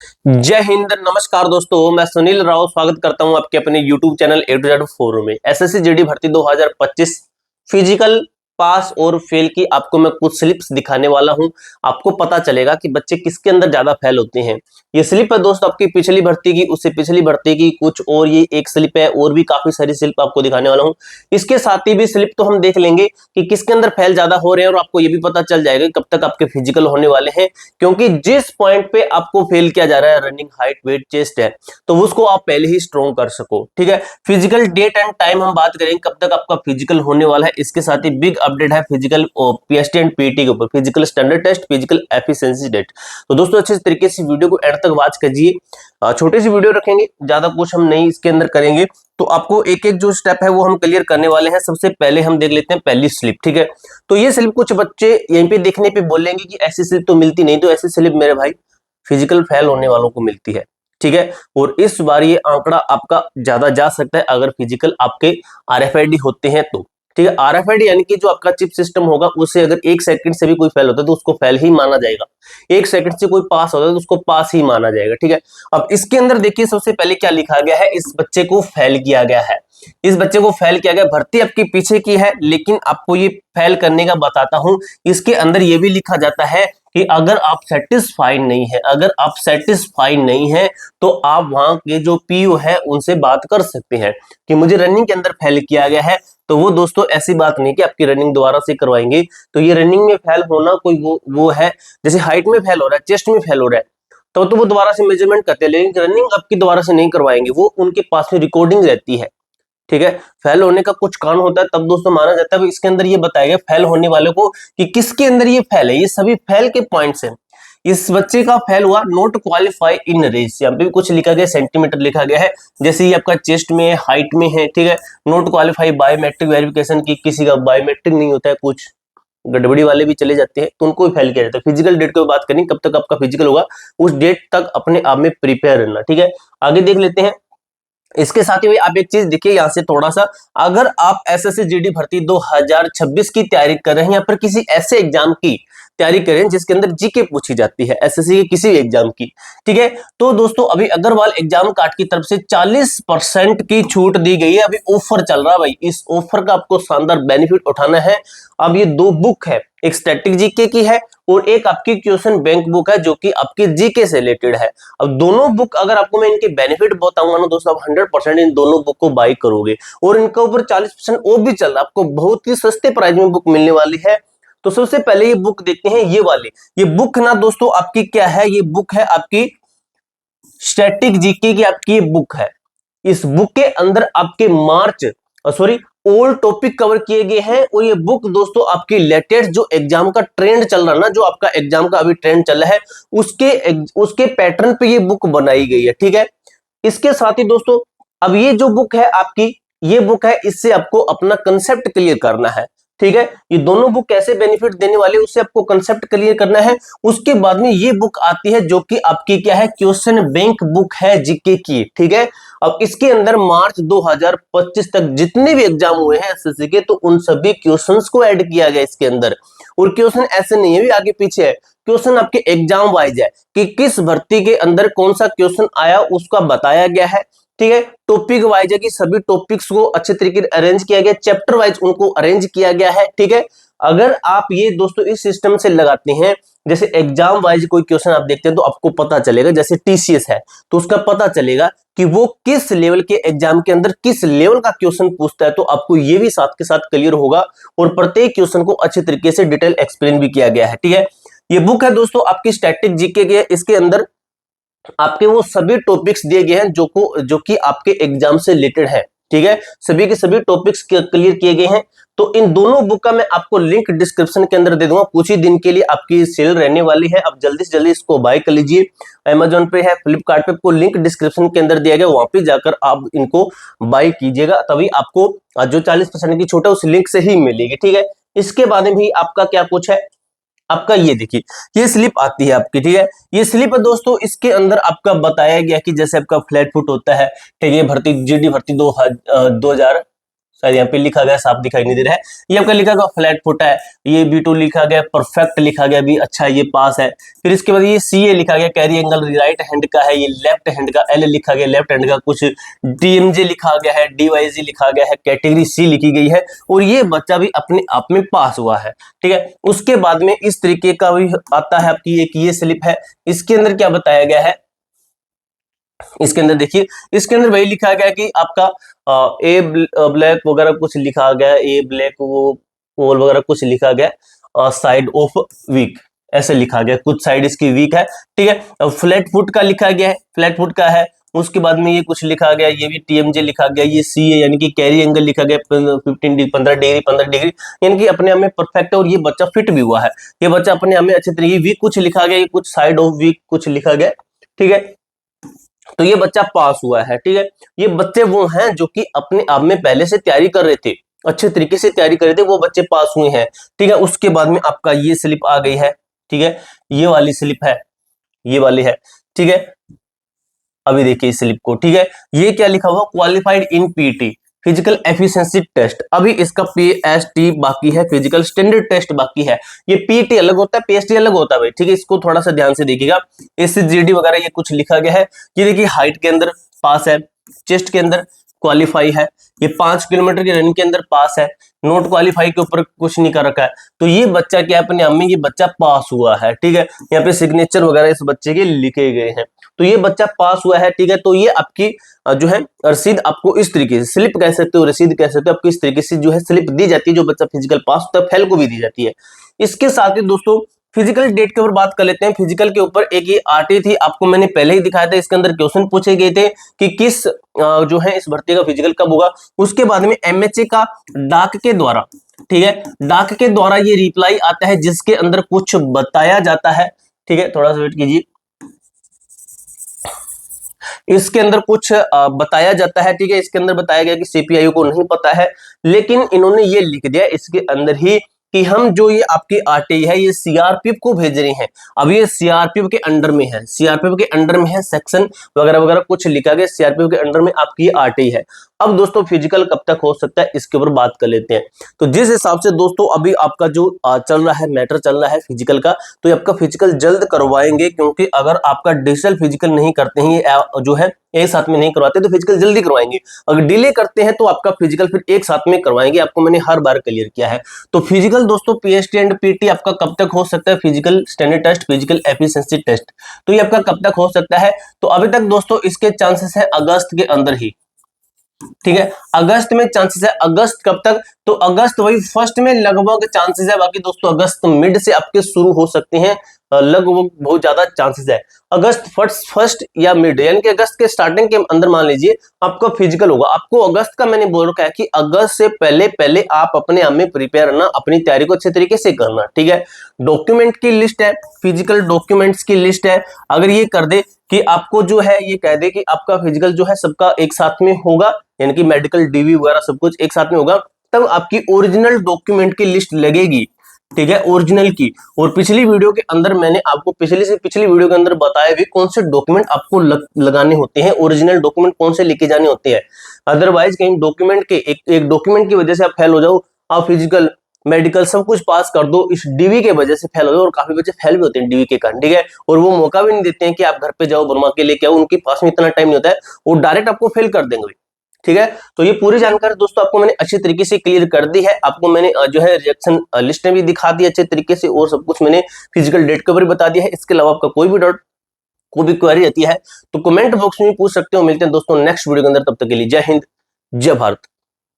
जय हिंद, नमस्कार दोस्तों। मैं सुनील राव स्वागत करता हूं आपके अपने YouTube channel A to Z forum में। एसएससी जीडी भर्ती 2025 फिजिकल पास और फेल की आपको मैं कुछ स्लिप्स दिखाने वाला हूं। आपको पता चलेगा कि बच्चे किसके अंदर ज्यादा फेल होते हैं। ये स्लिप है दोस्त आपकी पिछली भर्ती की, उससे पिछली भर्ती की कुछ, और ये एक स्लिप है, और भी काफी सारी स्लिप आपको दिखाने वाला हूं। इसके साथ ही भी स्लिप तो हम देख लेंगे कि किसके अंदर फेल ज्यादा हो रहे हैं, और आपको ये भी पता चल जाएगा कब तक आपके फिजिकल होने वाले हैं। क्योंकि जिस पॉइंट पे आपको फेल किया जा रहा है, रनिंग, हाइट, वेट, चेस्ट है, तो उसको आप पहले ही स्ट्रॉन्ग कर सको। ठीक है, फिजिकल डेट एंड टाइम हम बात करेंगे कब तक आपका फिजिकल होने वाला है। इसके साथ ही बिग अपडेट है फिजिकल पीएसटी एंड पीटी के ऊपर, physical standard test, physical efficiency test. तो दोस्तों अच्छे तरीके से वीडियो को एंड तक वॉच कीजिए। छोटी सी वीडियो रखेंगे, ज्यादा कुछ हम नहीं इसके अंदर करेंगे, तो आपको एक एक जो स्टेप है वो हम क्लियर करने वाले हैं। सबसे पहले हम देख लेते हैं पहली स्लिप। ठीक है, तो ये स्लिप कुछ बच्चे यहीं पे देखने पे बोलेंगे कि ऐसी स्लिप तो मिलती नहीं, तो ऐसी स्लिप मेरे भाई फिजिकल फेल होने वालों को मिलती है। ठीक है, और इस बार ये आंकड़ा आपका ज्यादा जा सकता है अगर फिजिकल आपके आरएफआईडी होते हैं तो। ठीक है, आरएफआईडी यानी कि जो आपका चिप सिस्टम होगा, उससे अगर 1 सेकंड से भी कोई फेल होता है तो उसको फेल ही माना जाएगा। 1 सेकंड से कोई पास होता है तो उसको पास ही माना जाएगा। ठीक है, अब इसके अंदर देखिए सबसे पहले क्या लिखा गया है। इस बच्चे को फेल किया गया है, इस बच्चे को फेल किया गया। भर्ती आपकी पीछे की है, लेकिन आपको ये फेल करने का बताता हूं। इसके अंदर ये भी लिखा जाता है कि अगर आप सेटिस्फाइड नहीं है, अगर आप सेटिस्फाइड नहीं है, तो आप वहां के जो पीओ है उनसे बात कर सकते हैं कि मुझे रनिंग के अंदर फेल किया गया है। तो वो दोस्तों ऐसी बात नहीं कि आपकी रनिंग दोबारा से करवाएंगे। तो ये रनिंग में फेल होना कोई वो है, जैसे हाइट में फेल हो रहा है, चेस्ट में फेल हो रहा है, तो वो दोबारा से मेजरमेंट करते हैं, लेकिन रनिंग आपकी दोबारा से नहीं करवाएंगे, वो उनके पास में रिकॉर्डिंग रहती है। ठीक है, फेल होने का कुछ कारण होता है तब दोस्तों माना जाता है। इसके अंदर ये बताया गया फेल होने वाले को कि किसके अंदर ये फेल है। ये सभी फेल के पॉइंट्स हैं। इस बच्चे का फेल हुआ नॉट क्वालिफाई इन रेस, यहाँ पे भी कुछ लिखा गया, सेंटीमीटर लिखा गया है, जैसे ये आपका चेस्ट में है, हाइट में है। ठीक है, नॉट क्वालिफाई बायोमेट्रिक वेरिफिकेशन की, किसी का बायोमेट्रिक नहीं होता है, कुछ गड़बड़ी वाले भी चले जाते हैं, तो उनको भी फेल किया जाता है। फिजिकल डेट की बात करें कब तक आपका फिजिकल होगा, उस डेट तक अपने आप में प्रिपेयर रहना। ठीक है, आगे देख लेते हैं। इसके साथ ही आप एक चीज देखिए यहाँ से थोड़ा सा, अगर आप एसएससी जीडी भर्ती 2026 की तैयारी कर रहे हैं या फिर किसी ऐसे एग्जाम की तैयारी कर रहे हैं जिसके अंदर जीके पूछी जाती है, एसएससी के किसी भी एग्जाम की, ठीक है, तो दोस्तों अभी अग्रवाल एग्जाम कार्ड की तरफ से 40% की छूट दी गई है। अभी ऑफर चल रहा है भाई, इस ऑफर का आपको शानदार बेनिफिट उठाना है। अब ये 2 बुक है, एक स्टैटिक जीके की है और एक आपकी क्वेश्चन बैंक बुक है जो कि आपके जीके से रिलेटेड है। अब दोनों बुक अगर आपको मैं इनके बेनिफिट बताऊंगा ना दोस्तों, आप 100% इन दोनों बुक को बाई करोगे, और इनके ऊपर 40% ऑफ भी चल रहा है, आपको बहुत ही सस्ते प्राइस में बुक मिलने वाली है। तो सबसे पहले ये बुक देखते हैं, ये वाली, ये बुक ना दोस्तों आपकी क्या है, ये बुक है आपकी स्टैटिक जीके की, आपकी ये बुक है। इस बुक के अंदर आपके मार्च सॉरी ऑल टॉपिक कवर किए गए हैं, और ये बुक दोस्तों आपकी लेटेस्ट जो एग्जाम का ट्रेंड चल रहा है ना, जो आपका एग्जाम का अभी ट्रेंड चल रहा है, उसके पैटर्न पे ये बुक बनाई गई है। ठीक है, इसके साथ ही दोस्तों अब ये जो बुक है आपकी, ये बुक है, इससे आपको अपना कंसेप्ट क्लियर करना है। ठीक है, ये दोनों बुक कैसे बेनिफिट देने वाले, उससे आपको कंसेप्ट क्लियर करना है। उसके बाद में ये बुक आती है जो कि आपकी क्या है, क्वेश्चन बैंक बुक है जीके की। ठीक है, अब इसके अंदर मार्च 2025 तक जितने भी एग्जाम हुए हैं एसएससी के, तो उन सभी क्वेश्चंस को ऐड किया गया इसके अंदर। और क्वेश्चन ऐसे नहीं है भी आगे पीछे है, क्वेश्चन आपके एग्जाम वाइज है कि किस भर्ती के अंदर कौन सा क्वेश्चन आया उसका बताया गया है। ठीक है, टॉपिक वाइज है कि सभी टॉपिक्स को अच्छे तरीके से अरेंज किया गया, चैप्टर वाइज उनको अरेंज किया गया है। ठीक है, अगर आप ये दोस्तों इस सिस्टम से लगाते हैं, जैसे एग्जाम वाइज कोई क्वेश्चन आप देखते हैं तो आपको पता चलेगा, जैसे टीसीएस है तो उसका पता चलेगा कि वो किस लेवल के एग्जाम के अंदर किस लेवल का क्वेश्चन पूछता है, तो आपको ये भी साथ के साथ क्लियर होगा, और प्रत्येक क्वेश्चन को अच्छे तरीके से डिटेल एक्सप्लेन भी किया गया है। ठीक है, ये बुक है दोस्तों आपकी स्टैटिक जीके की, इसके अंदर आपके वो सभी टॉपिक्स दिए गए हैं जो कि आपके एग्जाम से रिलेटेड है। ठीक है, सभी के सभी टॉपिक्स क्लियर किए गए हैं। तो इन दोनों बुक का मैं आपको लिंक डिस्क्रिप्शन के अंदर दे दूंगा, कुछ ही दिन के लिए आपकी सेल रहने वाली है। आप जल्दी से जल्दी इसको बाय कर लीजिए, अमेजोन पे है, फ्लिपकार्ट पे, आपको लिंक डिस्क्रिप्शन के अंदर दिया गया, वहां पे जाकर आप इनको बाय कीजिएगा, तभी आपको जो 40% की छूट है उस लिंक से ही मिलेगी। ठीक है, इसके बाद में भी आपका क्या कुछ है, आपका ये देखिए, ये स्लिप आती है आपकी। ठीक है, ये स्लिप है दोस्तों, इसके अंदर आपका बताया गया कि जैसे आपका फ्लैट फुट होता है, ठीक है, भर्ती जीडी भर्ती 2000 शायद यहाँ पे लिखा गया, साफ दिखाई नहीं दे रहा है। ये आपका लिखा गया फ्लैट फुट है, ये B2 लिखा गया, परफेक्ट लिखा गया भी, अच्छा ये पास है। फिर इसके बाद ये CA लिखा गया, कैरी एंगल राइट हैंड का है, ये लेफ्ट हैंड का, L लिखा गया लेफ्ट हैंड का, कुछ DMJ लिखा गया है, DYG लिखा गया है, कैटेगरी C लिखी गई है, और ये बच्चा भी अपने आप में पास हुआ है, ठीक है। उसके बाद में इस तरीके का भी आता है आपकी एक ये स्लिप है, इसके अंदर क्या बताया गया है, इसके अंदर देखिए, इसके अंदर वही लिखा गया कि आपका ए ब्लैक वगैरह कुछ लिखा गया, ए ब्लैक वो वगैरह कुछ लिखा गया, साइड ऑफ वीक ऐसे लिखा गया, कुछ साइड इसकी वीक है, ठीक है। फ्लैट फुट का लिखा गया है, फ्लैट फुट का है। उसके बाद में ये कुछ लिखा गया, ये भी TMJ लिखा गया, ये CA यानी कि कैरी एंगल लिखा गया 15 डिग्री यानी कि अपने आप में परफेक्ट है, और ये बच्चा फिट भी हुआ है, ये बच्चा अपने आप में अच्छे तरीके, वीक कुछ लिखा गया, ये कुछ साइड ऑफ वीक कुछ लिखा गया, ठीक है। तो ये बच्चा पास हुआ है, ठीक है। ये बच्चे वो हैं जो कि अपने आप में पहले से तैयारी कर रहे थे, अच्छे तरीके से तैयारी कर रहे थे, वो बच्चे पास हुए हैं, ठीक है। उसके बाद में आपका ये स्लिप आ गई है, ठीक है, ये वाली स्लिप है, ये वाली है, ठीक है। अभी देखिए इस स्लिप को, ठीक है। ये क्या लिखा हुआ, qualified in PT physical efficiency test, अभी इसका PST बाकी है, फिजिकल स्टैंडर्ड टेस्ट बाकी है। ये PT अलग होता है, PST अलग होता है भाई, ठीक है। इसको थोड़ा सा ध्यान से देखिएगा, SCGD वगैरह ये कुछ लिखा गया है। ये देखिए हाइट के अंदर पास है, चेस्ट के अंदर क्वालिफाई है, ये 5 किलोमीटर की रन के अंदर पास है, नोट क्वालिफाई के ऊपर कुछ नहीं कर रखा है। तो ये बच्चा क्या अपने आप में, ये बच्चा पास हुआ है, ठीक है। यहाँ पे सिग्नेचर वगैरह इस बच्चे के लिखे गए हैं, तो ये बच्चा पास हुआ है, ठीक है। तो ये आपकी जो है रसीद आपको इस तरीके से, स्लिप कह सकते हो, रसीद कह सकते हो, आपको इस तरीके से जो है स्लिप दी जाती है, जो बच्चा फिजिकल पास होता है, फेल को भी दी जाती है। इसके साथ ही दोस्तों फिजिकल डेट के ऊपर बात कर लेते हैं। फिजिकल के ऊपर एक ये आरटी थी, आपको मैंने पहले ही दिखाया था, इसके अंदर क्वेश्चन पूछे गए थे कि किस जो है इस भर्ती का फिजिकल कब होगा। उसके बाद में MHA का डाक के द्वारा, ठीक है, डाक के द्वारा ये रिप्लाई आता है जिसके अंदर कुछ बताया जाता है, ठीक है। थोड़ा सा वेट कीजिए, इसके अंदर कुछ बताया जाता है, ठीक है। इसके अंदर बताया गया कि CPIO को नहीं पता है, लेकिन इन्होंने ये लिख दिया इसके अंदर ही कि हम जो ये आपकी RTI है ये CRPF को भेज रहे हैं। अब ये CRPF के अंडर में है, CRPF के अंडर में है, सेक्शन वगैरह वगैरह कुछ लिखा गया, CRPF के अंडर में आपकी ये RTI है। अब दोस्तों फिजिकल कब तक हो सकता है इसके ऊपर बात कर लेते हैं। तो जिस हिसाब से दोस्तों अभी आपका जो चल रहा है, मैटर चल रहा है फिजिकल का, तो ये आपका फिजिकल जल्द करवाएंगे, क्योंकि अगर आपका डिजिटल फिजिकल नहीं करते हैं, जो है एक साथ में नहीं करवाते, तो फिजिकल जल्दी करवाएंगे। अगर डिले करते हैं तो आपका फिजिकल फिर एक साथ में करवाएंगे, आपको मैंने हर बार क्लियर किया है। तो फिजिकल दोस्तों PST एंड PT आपका कब तक हो सकता है, physical standard test, physical efficiency test, तो ये आपका कब तक हो सकता है। तो अभी तक दोस्तों इसके चांसेस है अगस्त के अंदर ही, ठीक है, अगस्त में चांसेस है। अगस्त कब तक, तो अगस्त वही फर्स्ट में लगभग चांसेस है, बाकी दोस्तों अगस्त मिड से आपके शुरू हो सकते हैं, लगभग बहुत ज्यादा चांसेस है। अगस्त फर्स्ट या मिड, यानी कि अगस्त के स्टार्टिंग के अंदर मान लीजिए आपका फिजिकल होगा। आपको अगस्त का मैंने बोल रखा है कि अगस्त से पहले पहले आप अपने आप में प्रिपेयर रहना, अपनी तैयारी को अच्छे तरीके से करना, ठीक है। डॉक्यूमेंट की लिस्ट है, फिजिकल डॉक्यूमेंट्स की लिस्ट है। अगर ये कर दे कि आपको जो है ये कह दे कि आपका फिजिकल जो है सबका एक साथ में होगा, यानी कि मेडिकल DV वगैरह सब कुछ एक साथ में होगा, तब आपकी ओरिजिनल डॉक्यूमेंट की लिस्ट लगेगी, ठीक है, ओरिजिनल की। और पिछली वीडियो के अंदर मैंने आपको पिछली वीडियो के अंदर बताया भी कौन से डॉक्यूमेंट आपको लगाने होते हैं, ओरिजिनल डॉक्यूमेंट कौन से लेके जाने होते हैं। अदरवाइज कहीं डॉक्यूमेंट के एक डॉक्यूमेंट की वजह से आप फेल हो जाओ, आप फिजिकल मेडिकल सब कुछ पास कर दो, इस DV के वजह से फेल हो जाओ, और काफी बच्चे फेल भी होते हैं DV के कारण, ठीक है। और वो मौका भी नहीं देते हैं कि आप घर पे जाओ बनवा के लेके आओ, उनके पास में इतना टाइम नहीं होता है, वो डायरेक्ट आपको फेल कर देंगे, ठीक है। तो ये पूरी जानकारी दोस्तों आपको मैंने अच्छी तरीके से क्लियर कर दी है। आपको मैंने जो है रिएक्शन लिस्ट में भी दिखा दी अच्छे तरीके से, और सब कुछ मैंने फिजिकल डेट के ऊपर भी बता दिया है। इसके अलावा आपका कोई भी डाउट, कोई भी क्वेरी रहती है तो कमेंट बॉक्स में पूछ सकते हो। मिलते हैं दोस्तों नेक्स्ट वीडियो के अंदर, तब तक के लिए जय हिंद, जय भारत।